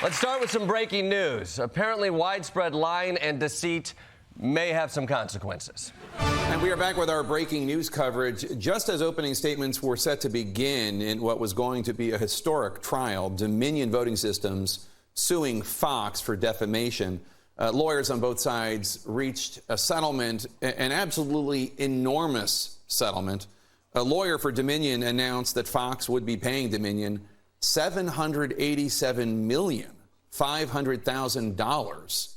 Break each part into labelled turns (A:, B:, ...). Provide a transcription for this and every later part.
A: Let's start with some breaking news. Apparently, widespread lying and deceit may have some consequences.
B: And we are back with our breaking news coverage. Just as opening statements were set to begin in what was going to be a historic trial, Dominion Voting Systems suing Fox for defamation. Lawyers on both sides reached a settlement, an absolutely enormous settlement. A lawyer for Dominion announced that Fox would be paying Dominion $787,500,000.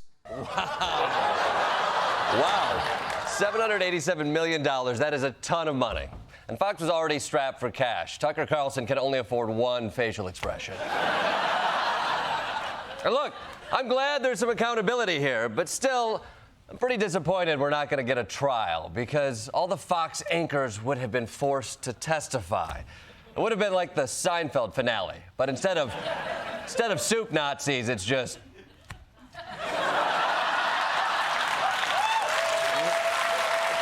A: Wow. $787 million. That is a ton of money. And Fox was already strapped for cash. Tucker Carlson can only afford one facial expression. And look, I'm glad there's some accountability here, but still, I'm pretty disappointed we're not going to get a trial because all the Fox anchors would have been forced to testify. It would have been like the Seinfeld finale, but instead of soup Nazis, it's just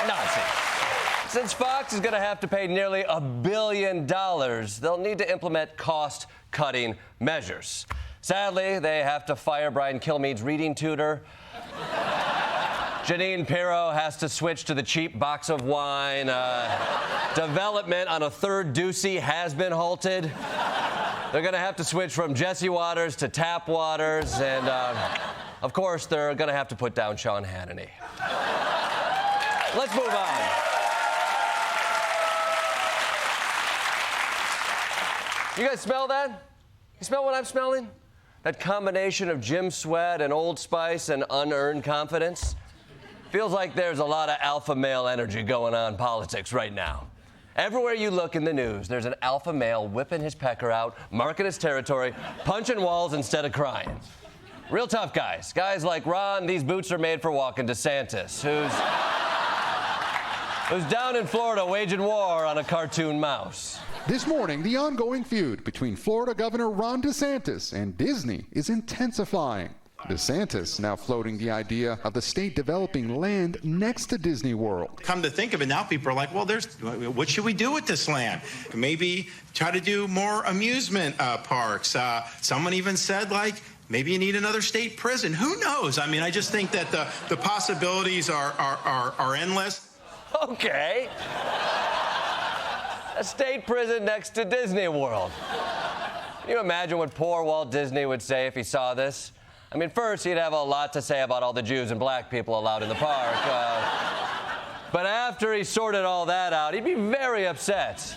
A: Nazis. Since Fox is going to have to pay nearly $1 billion, they'll need to implement cost-cutting measures. Sadly, they have to fire Brian Kilmeade's reading tutor. Jeanine Pirro has to switch to the cheap box of wine. Development on a third Dulcé has been halted. They're going to have to switch from Jesse Waters to Tap Waters. And, of course, they're going to have to put down Sean Hannity. Let's move on. You guys smell that? You smell what I'm smelling? That combination of gym sweat and Old Spice and unearned confidence? Feels like there's a lot of alpha male energy going on in politics right now. Everywhere you look in the news, there's an alpha male whipping his pecker out, marking his territory, punching walls instead of crying. Real tough guys. Guys like Ron, these boots are made for walking DeSantis, who's down in Florida waging war on a cartoon mouse.
C: This morning, the ongoing feud between Florida Governor Ron DeSantis and Disney is intensifying. DeSantis now floating the idea of the state developing land next to Disney World.
D: Come to think of it, now people are like, well, what should we do with this land? Maybe try to do more amusement parks. Someone even said, like, maybe you need another state prison. Who knows? I mean, I just think that the possibilities are endless.
A: Okay. A state prison next to Disney World. Can you imagine what poor Walt Disney would say if he saw this? I mean, first, he'd have a lot to say about all the Jews and black people allowed in the park. But after he sorted all that out, he'd be very upset.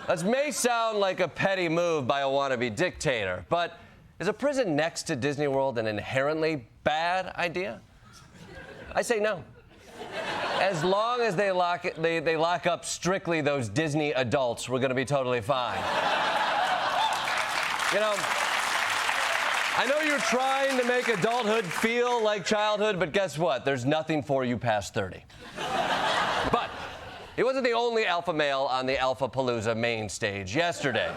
A: This may sound like a petty move by a wannabe dictator, but is a prison next to Disney World an inherently bad idea? I say no. As long as they lock up strictly those Disney adults, we're going to be totally fine. You know, I know you're trying to make adulthood feel like childhood, but guess what? There's nothing for you past 30. But he wasn't the only alpha male on the Alpha Palooza main stage yesterday.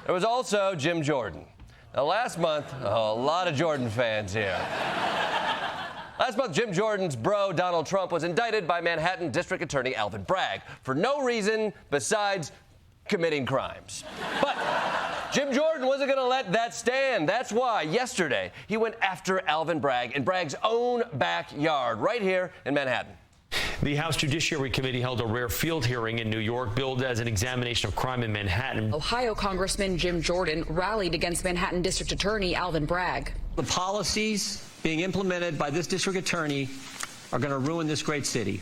A: There was also Jim Jordan. Now, last month, a lot of Jordan fans here. Last month, Jim Jordan's bro, Donald Trump, was indicted by Manhattan District Attorney Alvin Bragg for no reason besides committing crimes. But Jim Jordan wasn't going to let that stand. That's why yesterday he went after Alvin Bragg in Bragg's own backyard, right here in Manhattan.
E: The House Judiciary Committee held a rare field hearing in New York, billed as an examination of crime in Manhattan.
F: Ohio Congressman Jim Jordan rallied against Manhattan District Attorney Alvin Bragg.
G: The policies being implemented by this district attorney are going to ruin this great city.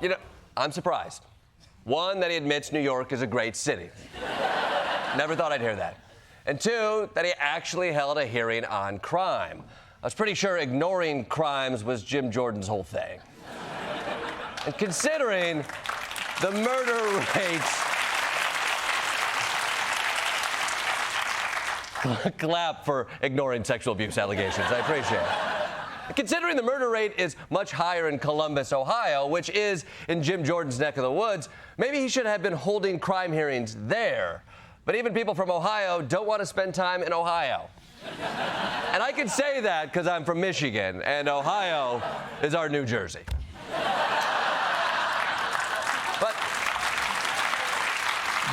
A: You know, I'm surprised. One, that he admits New York is a great city. Never thought I'd hear that. And two, that he actually held a hearing on crime. I was pretty sure ignoring crimes was Jim Jordan's whole thing. And considering the murder rates... Clap for ignoring sexual abuse allegations. I appreciate it. Considering the murder rate is much higher in Columbus, Ohio, which is in Jim Jordan's neck of the woods, maybe he should have been holding crime hearings there. But even people from Ohio don't want to spend time in Ohio. And I can say that because I'm from Michigan, and Ohio is our New Jersey. But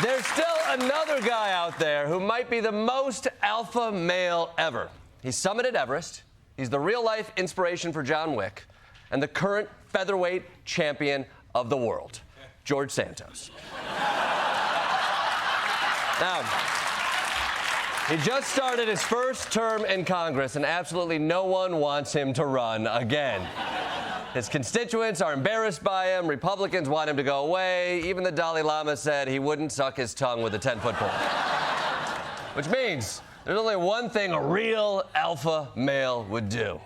A: there's still another guy out there who might be the most alpha male ever. He summited Everest. He's the real-life inspiration for John Wick and the current featherweight champion of the world, George Santos. Now, he just started his first term in Congress, and absolutely no one wants him to run again. His constituents are embarrassed by him. Republicans want him to go away. Even the Dalai Lama said he wouldn't suck his tongue with a 10-foot pole. Which means there's only one thing a real alpha male would do.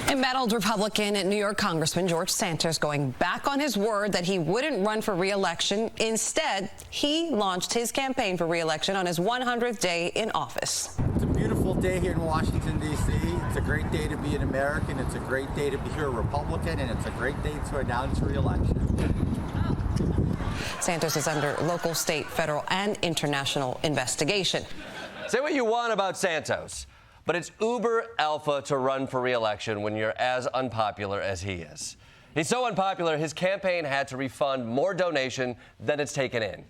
H: Embattled Republican New York Congressman George Santos going back on his word that he wouldn't run for re-election. Instead, he launched his campaign for re-election on his 100th day in office.
I: It's a beautiful day here in Washington, D.C. It's a great day to be an American. It's a great day to be here a Republican, and it's a great day to announce re-election.
H: Santos is under local, state, federal, and international investigation.
A: Say what you want about Santos, but it's uber alpha to run for re-election when you're as unpopular as he is. He's so unpopular, his campaign had to refund more donation than it's taken in.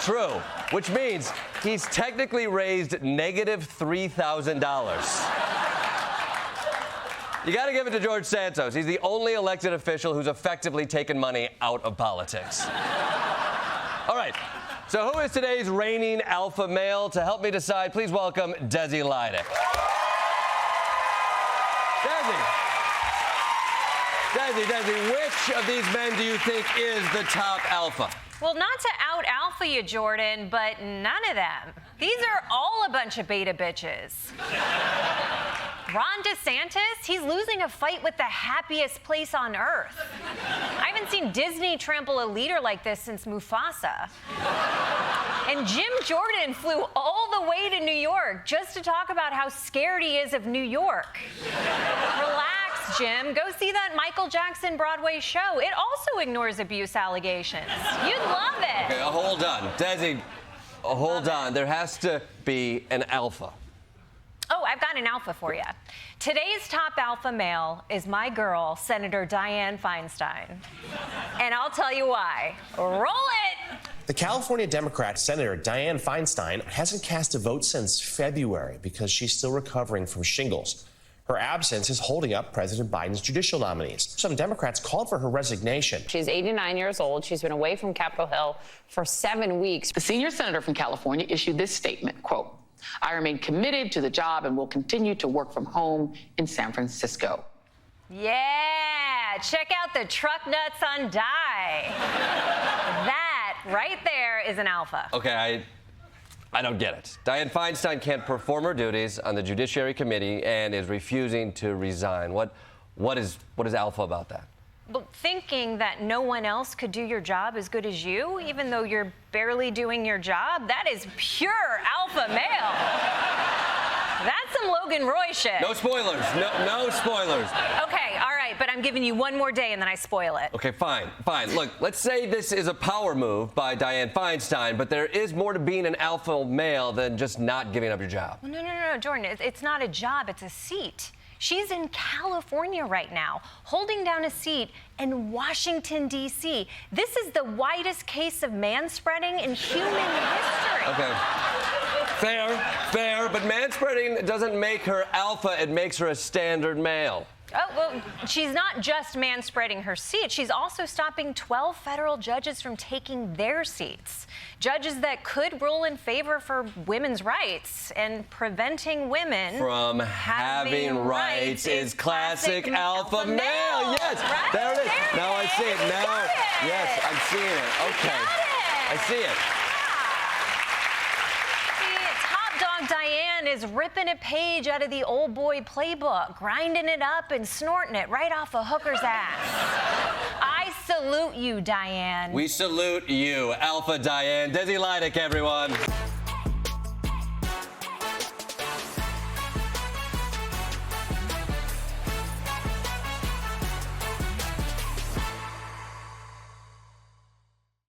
A: True, which means he's technically raised negative $3,000. You got to give it to George Santos. He's the only elected official who's effectively taken money out of politics. All right. So who is today's reigning alpha male? To help me decide, please welcome Desi Lydic. Desi, which of these men do you think is the top alpha?
J: Well, not to out-alpha you, Jordan, but none of them. These are all a bunch of beta bitches. Ron DeSantis, he's losing a fight with the happiest place on earth. I haven't seen Disney trample a leader like this since Mufasa. And Jim Jordan flew all the way to New York just to talk about how scared he is of New York. Relax, Jim. Go see that Michael Jackson Broadway show. It also ignores abuse allegations. You'd love it.
A: Okay, hold on. Desi, hold on. There has to be an alpha.
J: Oh, I've got an alpha for you. Today's top alpha male is my girl, Senator Dianne Feinstein. And I'll tell you why. Roll it!
K: The California Democrat Senator Dianne Feinstein hasn't cast a vote since February because she's still recovering from shingles. Her absence is holding up President Biden's judicial nominees. Some Democrats called for her resignation.
L: She's 89 years old. She's been away from Capitol Hill for 7 weeks. The senior senator from California issued this statement, quote, "I remain committed to the job and will continue to work from home in San Francisco."
J: Yeah, check out the truck nuts on Die. That right there is an alpha.
A: Okay, I don't get it. Dianne Feinstein can't perform her duties on the Judiciary Committee and is refusing to resign. What is alpha about that?
J: But thinking that no one else could do your job as good as you, even though you're barely doing your job, that is pure alpha male. That's some Logan Roy shit.
A: No spoilers. No spoilers.
J: Okay, all right, but I'm giving you one more day and then I spoil it.
A: Okay, fine. Look, let's say this is a power move by Dianne Feinstein, but there is more to being an alpha male than just not giving up your job.
J: No, Jordan, it's not a job, it's a seat. She's in California right now, holding down a seat in Washington, D.C. This is the widest case of manspreading in human history.
A: Okay. Fair, but manspreading doesn't make her alpha, it makes her a standard male.
J: Oh, well, she's not just manspreading her seat. She's also stopping 12 federal judges from taking their seats. Judges that could rule in favor for women's rights and preventing women
A: from having rights is classic alpha male. Yes,
J: right?
A: There it is. Now I see it. Now, yes, I'm seeing it. Okay, I see it.
J: Dianne is ripping a page out of the old boy playbook, grinding it up and snorting it right off a hooker's ass. I salute you, Dianne.
A: We salute you, Alpha Dianne. Desi Lydic, everyone.